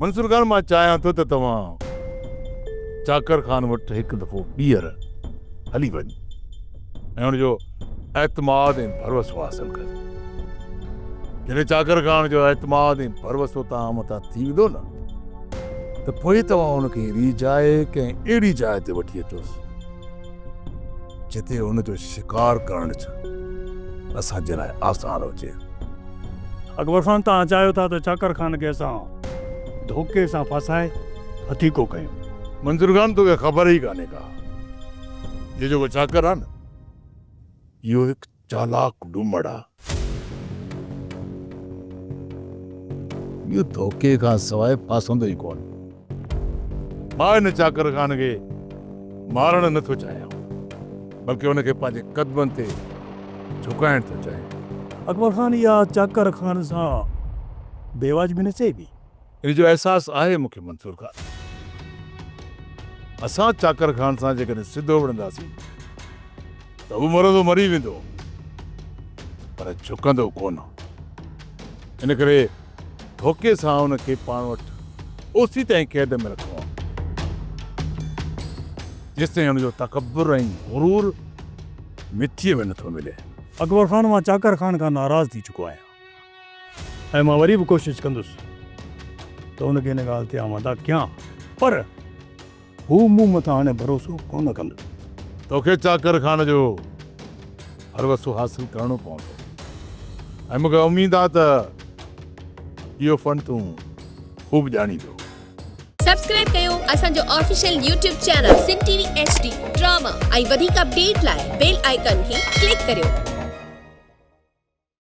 मंसूर खान मां चाहियां थो त तव्हां चाकर खान वटि हिकु दफ़ो ॿीहर हली वञ ऐं हुनजो एतमाद ऐं भरवसो हासिल कर। जॾहिं चाकर खान जो एतमाद ऐं भरवसो तव्हां मथां थी वेंदो न त पोइ तव्हां हुनखे अहिड़ी जाइ कंहिं अहिड़ी जाइ ते वठी अचोसि जिते हुनजो शिकार करण असांजे लाइ आसान हुजे। अकबर खान तव्हां चाहियो था त चाकर खान खे असां धोखे सां फसाए हथीको कयूं। मंसूर खान तोखे ख़बर ई कान्हे का ये जेको चाकर आहे न इहो हिकु चालाक डूमड़ आहे। इहो धोखे खां सवाइ फासंदो ई कोन। मां हिन चाकर खान खे मारण नथो चाहियां बल्कि हुनखे पंहिंजे कदमनि ते झुकाइण थो चाहियां। अकबर खान इहा चाकर खान सां बेवाजिबी न चइबी। इन जो एहसासु आहे मूंखे मंसूर खान। असां चाकर खान सां जेकॾहिं सिधो विढ़ंदासीं त हू मरंदो मरी वेंदो पर झुकंदो कोन। इन करे धोखे सां हुनखे पाण वटि ओसी ताईं क़ैद में रखिणो आहे जेसिताईं हुनजो तकब्बुर ऐं गुरूर मिटीअ में नथो मिले। अकबर खान मां चाकर खान खां नाराज़ थी चुको आहियां ऐं मां वरी बि कोशिशि कंदुसि त हुनखे हिन ॻाल्हि ते आमादा कयां पर हू मूं मथां हाणे भरोसो कोन कंदो। तोखे चाकर खान जो भरवसो हासिल करणो पवंदो ऐं मूंखे उमेद आहे त इहो फन तूं ख़ूब ॼाणींदो। सब्सक्राइब कयो असांजो official YouTube channel Sindh TV HD drama ऐं वधीक अपडेट लाइ बेल आइकन खे क्लिक करियो।